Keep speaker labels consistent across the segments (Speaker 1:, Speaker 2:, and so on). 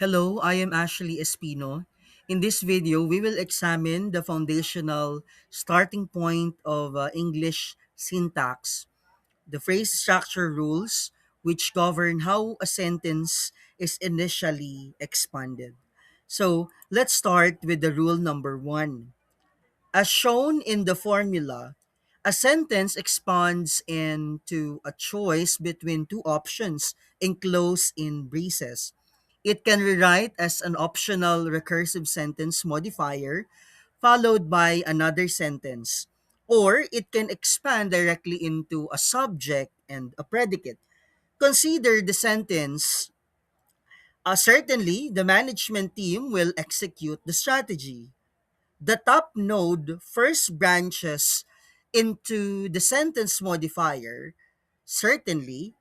Speaker 1: Hello, I am Ashley Espino. In this video, we will examine the foundational starting point of English syntax, the phrase structure rules, which govern how a sentence is initially expanded. So, let's start with the rule number one. As shown in the formula, a sentence expands into a choice between two options enclosed in braces. It can rewrite as an optional recursive sentence modifier followed by another sentence, or it can expand directly into a subject and a predicate. Consider the sentence, certainly the management team will execute the strategy. The top node first branches into the sentence modifier, certainly,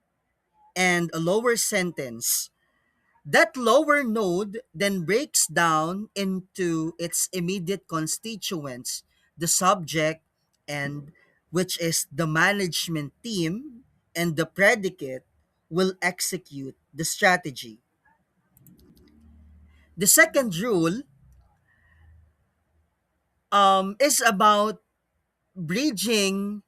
Speaker 1: and a lower sentence. That lower node then breaks down into its immediate constituents, the subject, and which is the management team, and the predicate will execute the strategy. The second rule is about bridging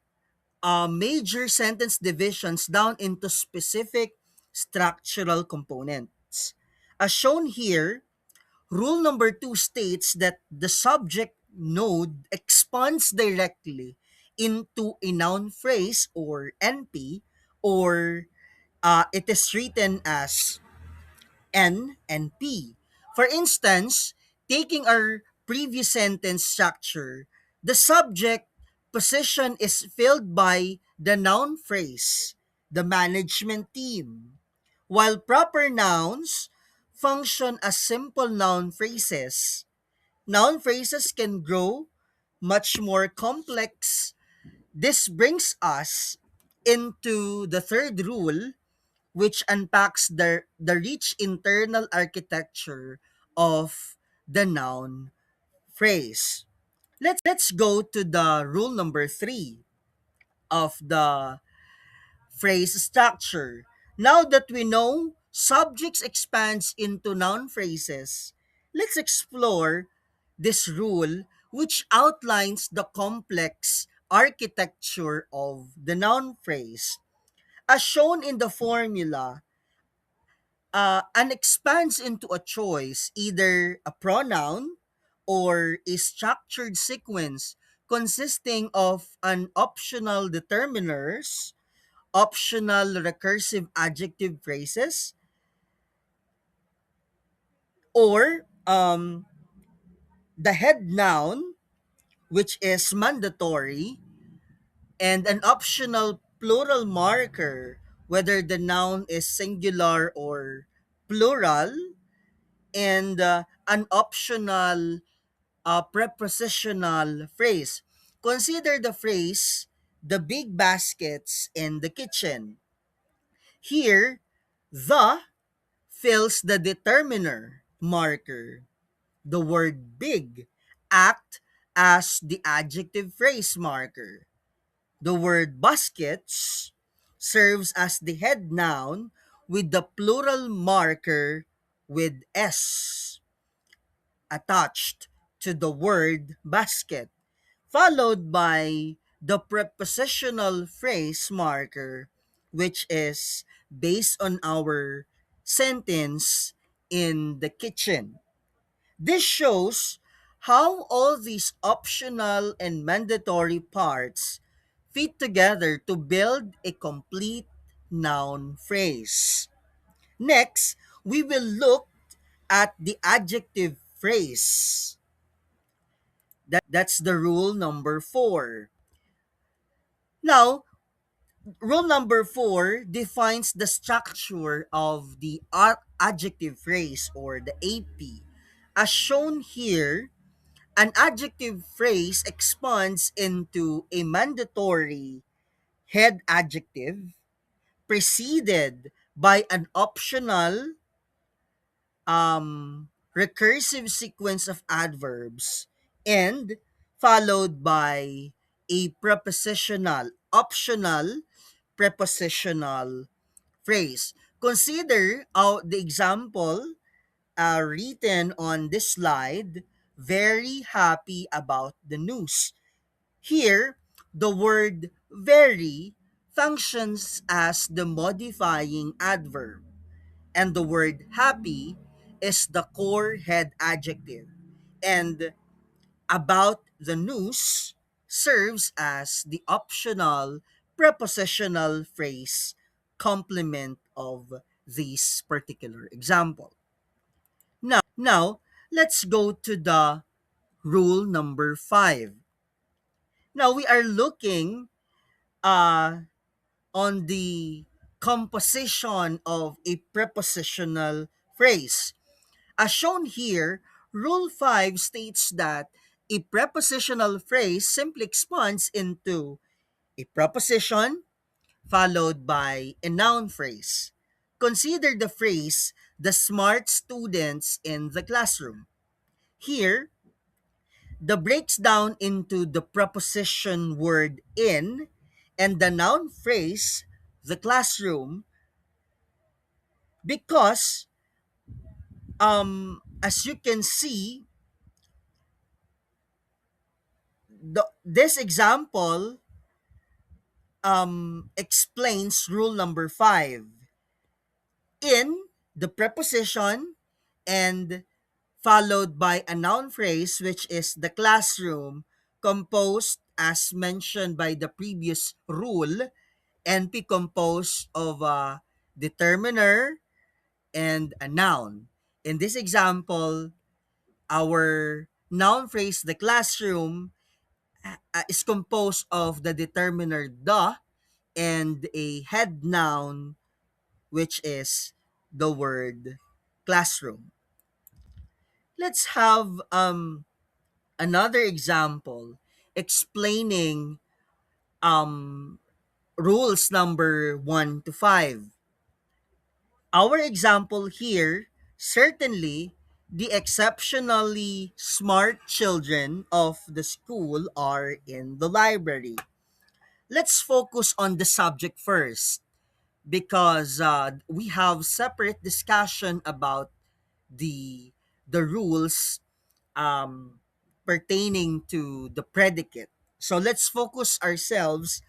Speaker 1: major sentence divisions down into specific structural components. As shown here, rule number two states that the subject node expands directly into a noun phrase or NP, or it is written as N and P. For instance, taking our previous sentence structure, the subject position is filled by the noun phrase, the management team, while proper nouns function as simple noun phrases. Noun phrases can grow much more complex. This brings us into the third rule, which unpacks the rich internal architecture of the noun phrase. Let's go to the rule number three of the phrase structure. Now that we know subjects expands into noun phrases, let's explore this rule which outlines the complex architecture of the noun phrase. As shown in the formula, and expands into a choice, either a pronoun or a structured sequence consisting of an optional determiners, optional recursive adjective phrases, or the head noun, which is mandatory, and an optional plural marker, whether the noun is singular or plural, and an optional prepositional phrase. Consider the phrase, the big baskets in the kitchen. Here, the fills the determiner marker. The word big act as the adjective phrase marker. The word baskets serves as the head noun with the plural marker with S attached to the word basket, followed by the prepositional phrase marker, which is based on our sentence in the kitchen. This shows how all these optional and mandatory parts fit together to build a complete noun phrase. Next, we will look at the adjective phrase. That's the rule number four. Now, rule number four defines the structure of the adjective phrase or the AP. As shown here, an adjective phrase expands into a mandatory head adjective preceded by an optional recursive sequence of adverbs and followed by a prepositional, optional prepositional phrase. Consider the example written on this slide, very happy about the news. Here, the word very functions as the modifying adverb, and the word happy is the core head adjective. And about the news serves as the optional prepositional phrase complement of this particular example. Now, let's go to the rule number 5. Now, we are looking uh, on the composition of a prepositional phrase. As shown here, Rule 5 states that a prepositional phrase simply expands into a preposition followed by a noun phrase. Consider the phrase, the smart students in the classroom. Here, the breaks down into the preposition word in and the noun phrase, the classroom, because as you can see, this example explains rule number 5. In the preposition and followed by a noun phrase, which is the classroom, composed as mentioned by the previous rule, NP composed of a determiner and a noun. In this example, our noun phrase, the classroom, is composed of the determiner the and a head noun, which is the word classroom. Let's have another example explaining um, rules number 1 to 5. Our example here, certainly the exceptionally smart children of the school are in the library. Let's focus on the subject first because we have separate discussion about the rules um, pertaining to the predicate. So let's focus ourselves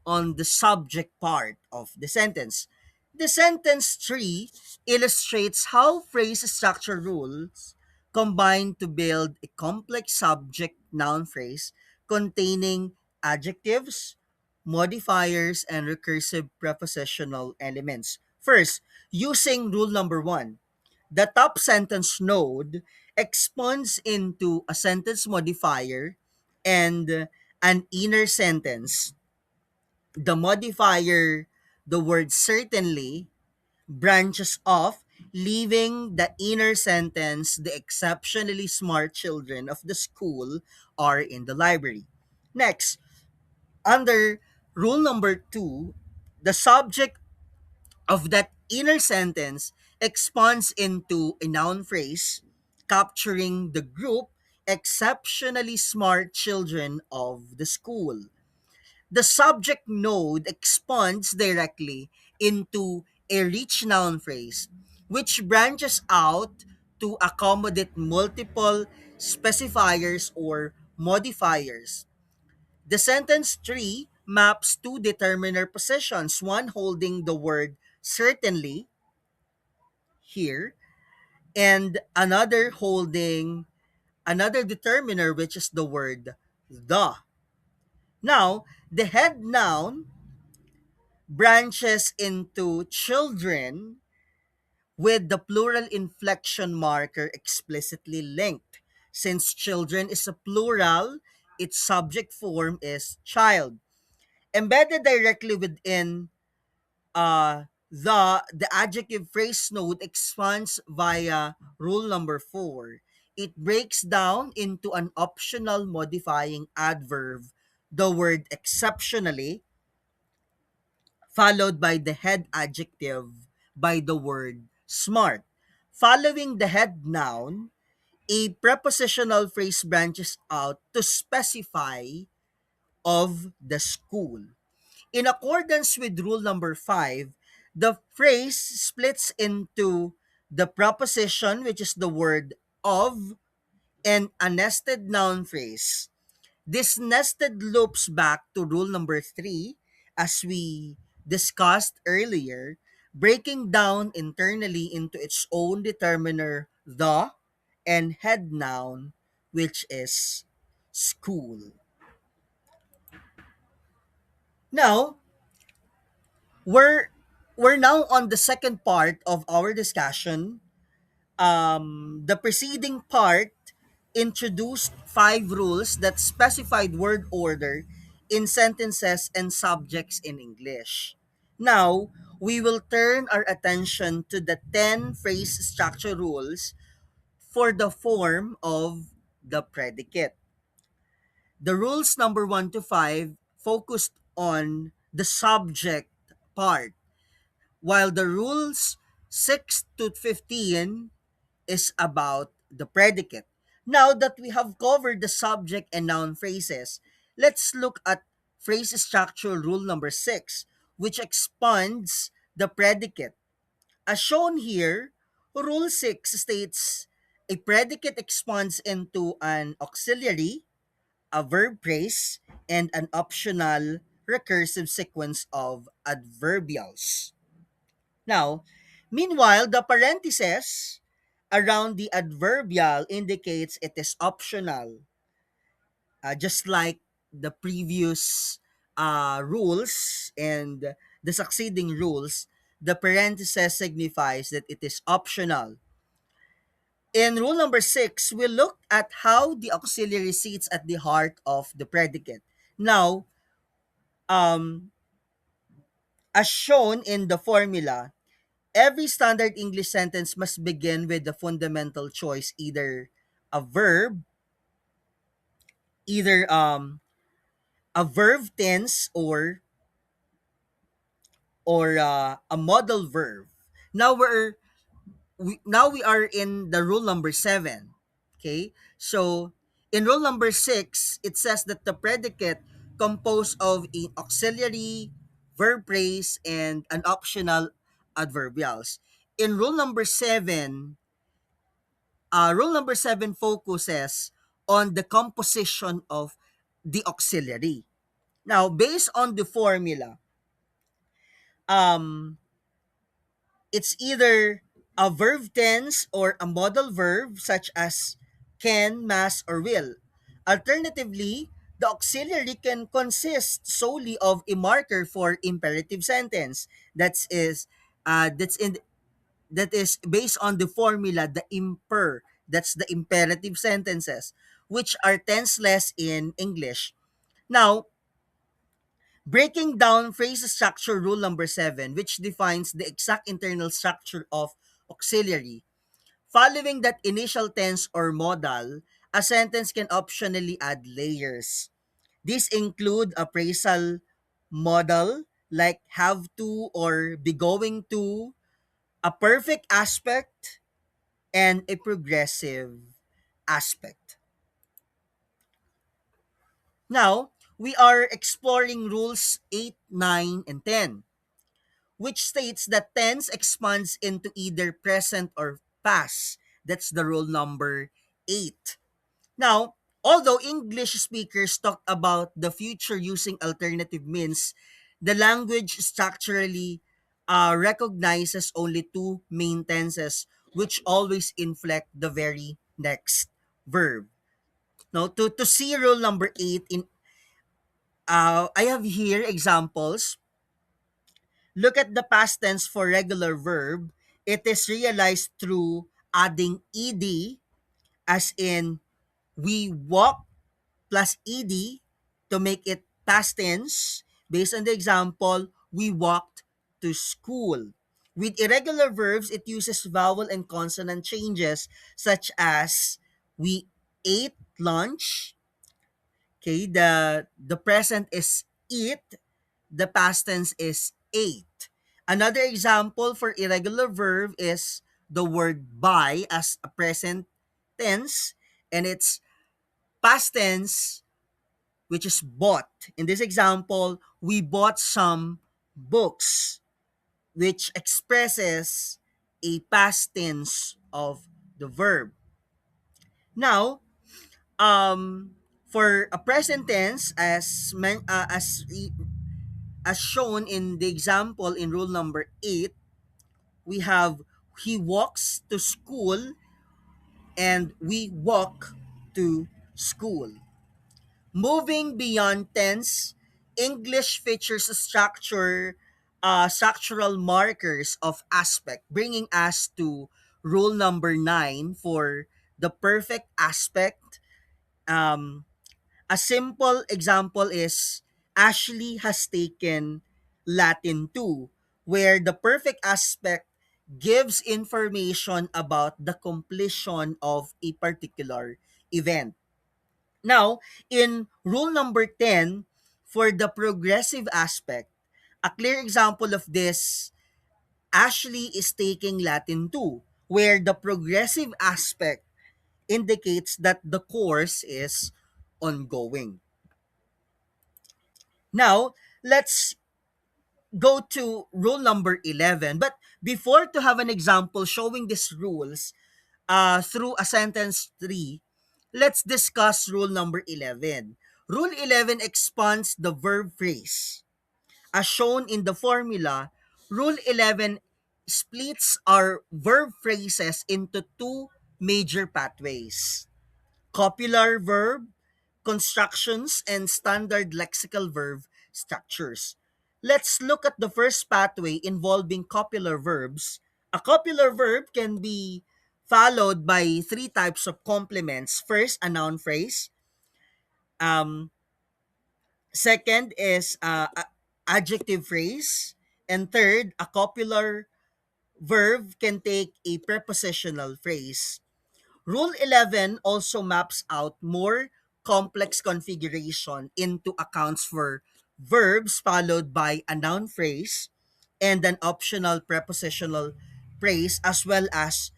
Speaker 1: on the subject part of the sentence. The sentence tree illustrates how phrase structure rules combine to build a complex subject noun phrase containing adjectives, modifiers, and recursive prepositional elements. First, using rule number 1, the top sentence node expands into a sentence modifier and an inner sentence. The modifier, the word certainly, branches off, leaving the inner sentence, the exceptionally smart children of the school are in the library. Next, under rule number 2, the subject of that inner sentence expands into a noun phrase capturing the group exceptionally smart children of the school. The subject node expands directly into a rich noun phrase, which branches out to accommodate multiple specifiers or modifiers. The sentence tree maps two determiner positions, one holding the word certainly here, and another holding another determiner, which is the word the. Now, the head noun branches into children with the plural inflection marker explicitly linked. Since children is a plural, its subject form is child. Embedded directly within the adjective phrase node expands via rule number 4. It breaks down into an optional modifying adverb, the word exceptionally, followed by the head adjective by the word smart. Following the head noun, a prepositional phrase branches out to specify of the school. In accordance with rule number 5, the phrase splits into the proposition, which is the word of, and a nested noun phrase. This nested loops back to rule number three, as we discussed earlier, breaking down internally into its own determiner, the, and head noun, which is school. Now, we're we're now on the second part of our discussion. The preceding part introduced five rules that specified word order in sentences and subjects in English. Now, we will turn our attention to the 10 phrase structure rules for the form of the predicate. The rules number 1 to 5 focused on the subject part, while the rules 6 to 15 is about the predicate. Now that we have covered the subject and noun phrases, let's look at phrase structure rule number 6, which expands the predicate. As shown here, rule 6 states a predicate expands into an auxiliary, a verb phrase, and an optional recursive sequence of adverbials. Now, meanwhile, the parentheses around the adverbial indicates it is optional, just like the previous rules and the succeeding rules. The parentheses signifies that it is optional. In rule number 6, we look at how the auxiliary sits at the heart of the predicate. Now, um, as shown in the formula, every standard English sentence must begin with the fundamental choice, either a verb, either a verb tense, or a modal verb. Now we are in the rule number 7. Okay? So in rule number 6, it says that the predicate composed of an auxiliary, verb phrase, and an optional adverbials. In rule number 7 focuses on the composition of the auxiliary. Now, based on the formula, um, it's either a verb tense or a modal verb such as can, must, or will. Alternatively, the auxiliary can consist solely of a marker for imperative sentence. That's in that is based on the formula, the imper. That's the imperative sentences, which are tenseless in English. Now, breaking down phrase structure rule number 7, which defines the exact internal structure of auxiliary. Following that initial tense or modal, a sentence can optionally add layers. These include a phrasal modal like have to or be going to, a perfect aspect, and a progressive aspect. Now, we are exploring rules 8, 9, and 10, which states that tense expands into either present or past. That's the rule number 8. Now, although English speakers talk about the future using alternative means, the language structurally recognizes only two main tenses, which always inflect the very next verb. Now, to see rule number 8, I have here examples. Look at the past tense for regular verb. It is realized through adding ed, as in we walk plus ed to make it past tense. Based on the example, we walked to school. With irregular verbs, it uses vowel and consonant changes such as we ate lunch. Okay, the present is eat, the past tense is ate. Another example for irregular verb is the word buy as a present tense, and its past tense, which is bought. In this example, we bought some books, which expresses a past tense of the verb. Now, for a present tense, as shown in the example in rule number 8, we have he walks to school and we walk to school. Moving beyond tense, English features a structural markers of aspect, bringing us to rule number 9 for the perfect aspect. Um, a simple example is Ashley has taken Latin 2, where the perfect aspect gives information about the completion of a particular event. Now, in rule number 10, for the progressive aspect, a clear example of this, Ashley is taking Latin 2, where the progressive aspect indicates that the course is ongoing. Now, let's go to rule number 11. But before to have an example showing these rules through a sentence tree, let's discuss rule number 11. Rule 11 expands the verb phrase. As shown in the formula, Rule 11 splits our verb phrases into two major pathways: copular verb constructions and standard lexical verb structures. Let's look at the first pathway involving copular verbs. A copular verb can be followed by three types of complements. First, a noun phrase. Um, Second is adjective phrase. And third, a copular verb can take a prepositional phrase. Rule 11 also maps out more complex configuration into accounts for verbs followed by a noun phrase and an optional prepositional phrase, as well as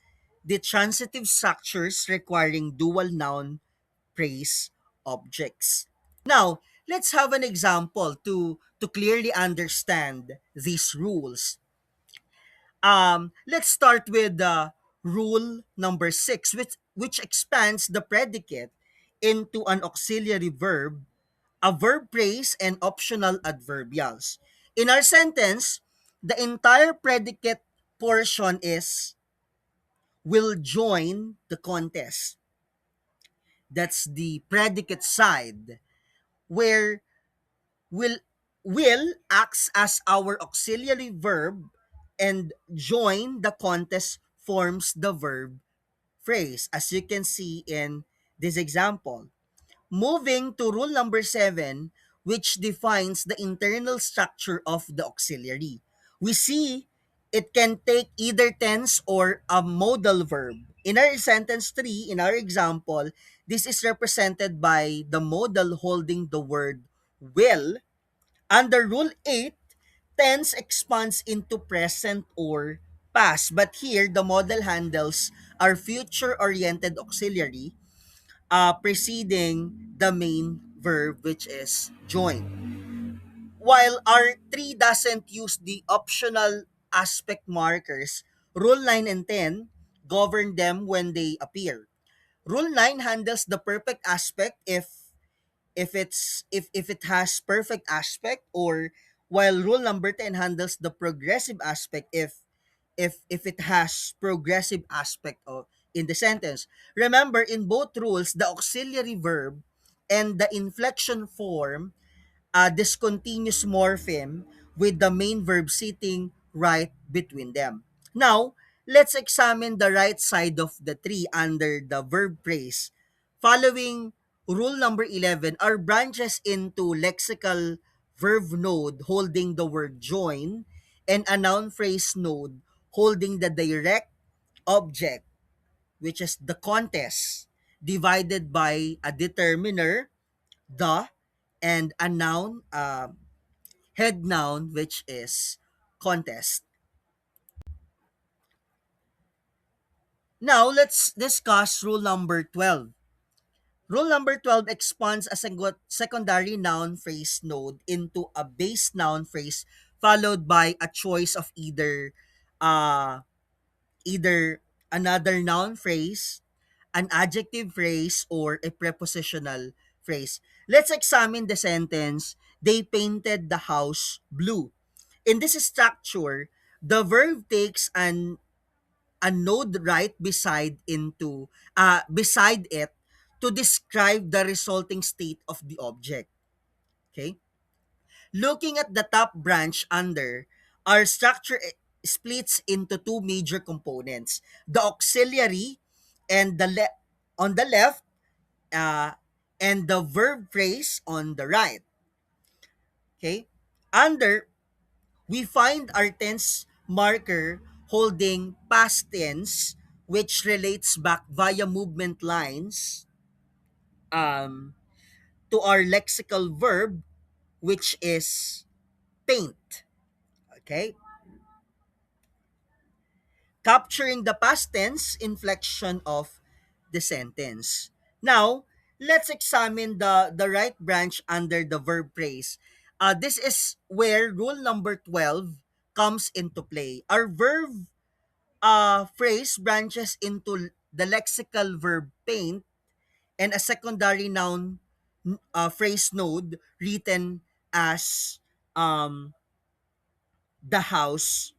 Speaker 1: the transitive structures requiring dual noun phrase objects. Now, let's have an example to clearly understand these rules. Let's start with rule number 6, which expands the predicate into an auxiliary verb, a verb phrase, and optional adverbials. In our sentence, the entire predicate portion is will join the contest. That's the predicate side, where will will acts as our auxiliary verb and join the contest forms the verb phrase, as you can see in this example. Moving to rule number 7, which defines the internal structure of the auxiliary. We see it can take either tense or a modal verb. In our sentence 3, in our example, this is represented by the modal holding the word will. Under Rule 8, tense expands into present or past. But here, the model handles our future-oriented auxiliary preceding the main verb, which is join. While R3 doesn't use the optional aspect markers, Rule 9 and 10 govern them when they appear. Rule 9 handles the perfect aspect if it has perfect aspect, or while rule number 10 handles the progressive aspect if it has progressive aspect of in the sentence. Remember, in both rules, the auxiliary verb and the inflection form discontinuous morpheme with the main verb sitting right between them. Now, let's examine the right side of the tree under the verb phrase. Following rule number 11 are branches into lexical verb node holding the word join and a noun phrase node holding the direct object, which is the contest, divided by a determiner, the, and a noun, head noun, which is contest. Now, let's discuss rule number 12. Rule number 12 expands a secondary noun phrase node into a base noun phrase followed by a choice of either uh, either another noun phrase, an adjective phrase, or a prepositional phrase. Let's examine the sentence, they painted the house blue. In this structure, the verb takes a node right beside it to describe the resulting state of the object. Okay? Looking at the top branch under, our structure splits into two major components. The auxiliary and on the left, uh, and the verb phrase on the right. Okay? Under, we find our tense marker holding past tense, which relates back via movement lines um, to our lexical verb, which is paint. Okay? Capturing the past tense inflection of the sentence. Now, let's examine the right branch under the verb phrase. This is where rule number 12 comes into play. Our verb phrase branches into the lexical verb paint and a secondary noun phrase node written as the house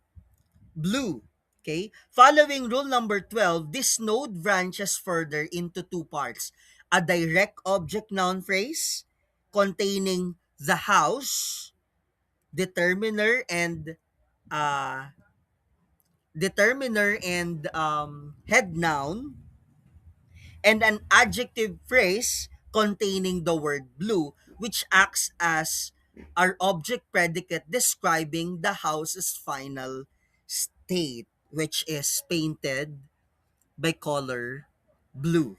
Speaker 1: blue. Okay? Following rule number 12, this node branches further into two parts. A direct object noun phrase containing the house, determiner and uh, head noun, and an adjective phrase containing the word blue, which acts as our object predicate describing the house's final state, which is painted by color blue.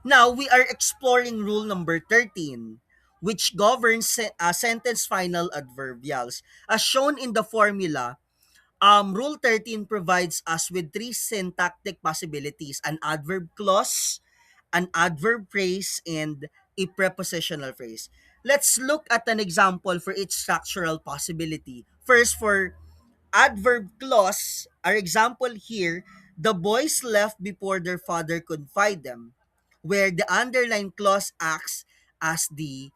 Speaker 1: Now we are exploring rule number 13, which governs sentence final adverbials. As shown in the formula, Rule 13 provides us with three syntactic possibilities: an adverb clause, an adverb phrase, and a prepositional phrase. Let's look at an example for each structural possibility. First, for adverb clause, our example here, the boys left before their father could find them, where the underlined clause acts as the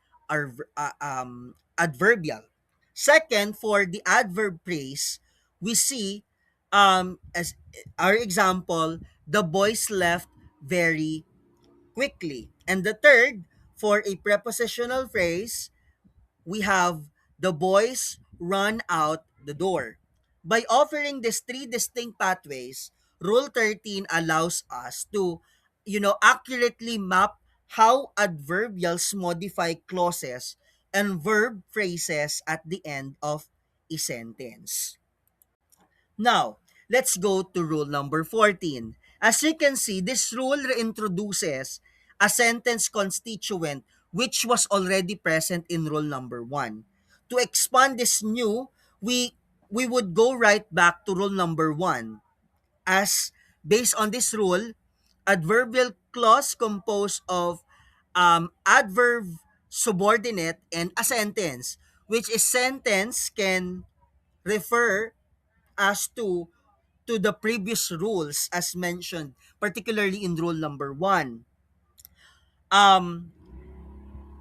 Speaker 1: adverbial. Second, for the adverb phrase, we see as our example, the boys left very quickly. And the third, for a prepositional phrase, we have the boys run out the door. By offering these three distinct pathways, Rule 13 allows us to, accurately map how adverbials modify clauses and verb phrases at the end of a sentence. Now, let's go to rule number 14. As you can see, this rule reintroduces a sentence constituent which was already present in rule number 1. To expand this new, we would go right back to rule number 1. As based on this rule, adverbial clause composed of adverb, subordinate, and a sentence, which is sentence can refer as to the previous rules as mentioned, particularly in rule number 1. Um,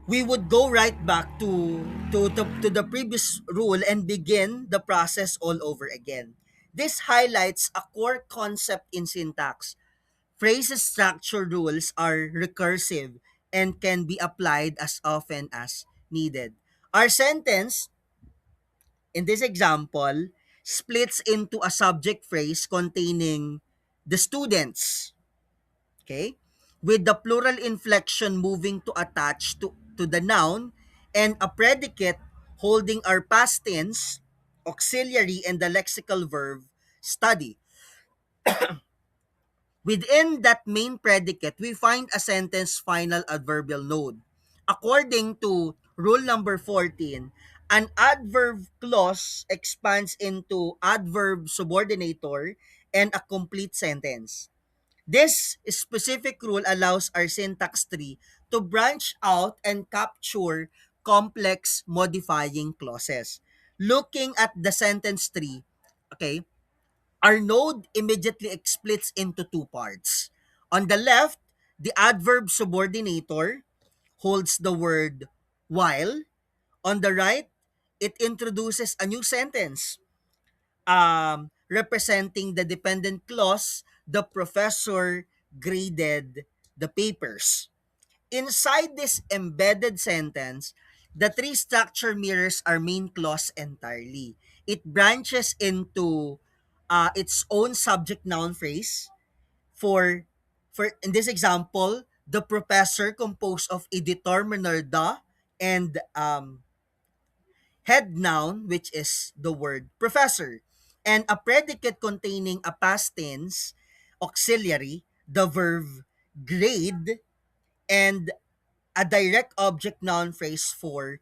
Speaker 1: we would go right back to the previous rule and begin the process all over again. This highlights a core concept in syntax. Phrase structure rules are recursive and can be applied as often as needed. Our sentence in this example splits into a subject phrase containing the students, okay, with the plural inflection moving to attach to the noun, and a predicate holding our past tense, auxiliary, and the lexical verb study. Within that main predicate, we find a sentence final adverbial node. According to rule number 14, an adverb clause expands into adverb subordinator and a complete sentence. This specific rule allows our syntax tree to branch out and capture complex modifying clauses. Looking at the sentence tree, okay, Our node immediately splits into two parts. On the left, the adverb subordinator holds the word while. On the right, it introduces a new sentence representing the dependent clause, the professor graded the papers. Inside this embedded sentence, the tree structure mirrors our main clause entirely. It branches into its own subject noun phrase. For in this example, the professor composed of a determiner the and head noun, which is the word professor, and a predicate containing a past tense auxiliary, the verb grade, and a direct object noun phrase for,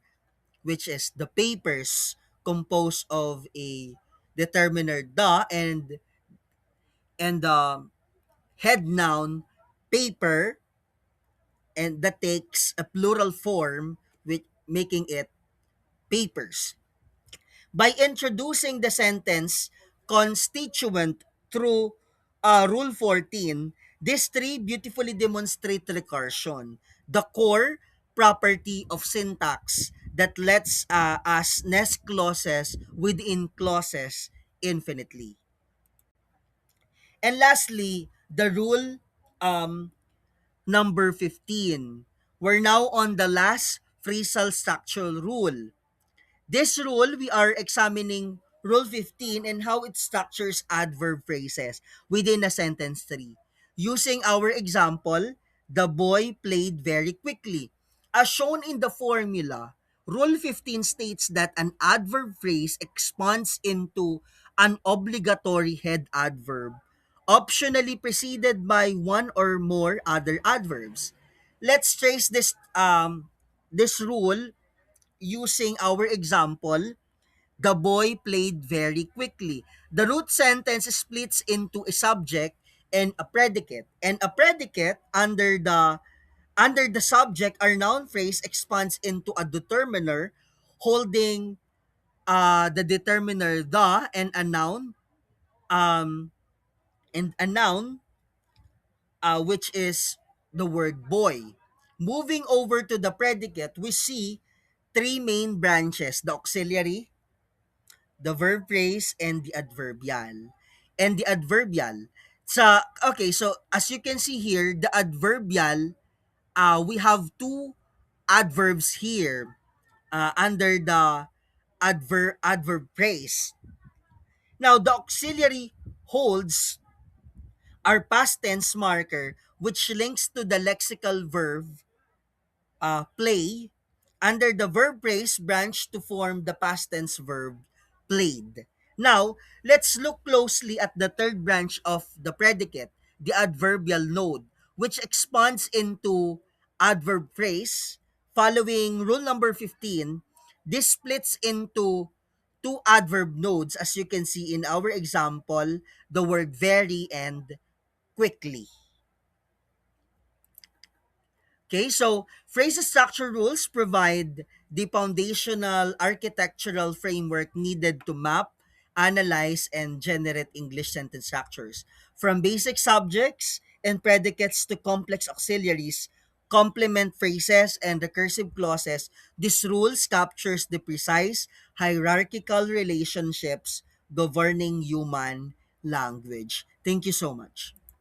Speaker 1: which is the papers, composed of a determiner the and the head noun paper, and that takes a plural form, with making it papers. By introducing the sentence constituent through Rule 14, these three beautifully demonstrate recursion, the core property of syntax that lets us nest clauses within clauses infinitely. And lastly, the rule um, number 15. We're now on the last phrasal structural rule. This rule, we are examining Rule 15 and how it structures adverb phrases within a sentence tree. Using our example, the boy played very quickly. As shown in the formula, Rule 15 states that an adverb phrase expands into an obligatory head adverb, optionally preceded by one or more other adverbs. Let's trace this rule using our example, the boy played very quickly. The root sentence splits into a subject and a predicate. And a predicate under the subject or noun phrase expands into a determiner holding the determiner the um and a noun which is the word boy. Moving over to the predicate, we see three main branches: the auxiliary, the verb phrase, and the adverbial. And the adverbial. Okay, so as you can see here, the adverbial, we have two adverbs here under the adverb phrase. Now, the auxiliary holds our past tense marker, which links to the lexical verb play under the verb phrase branch to form the past tense verb played. Now, let's look closely at the third branch of the predicate, the adverbial node, which expands into adverb phrase. Following rule number 15, this splits into two adverb nodes, as you can see in our example, the word very and quickly. Okay, so phrase structure rules provide the foundational architectural framework needed to map, analyze, and generate English sentence structures. From basic subjects and predicates to complex auxiliaries, complement phrases, and recursive clauses, this rules captures the precise hierarchical relationships governing human language. Thank you so much.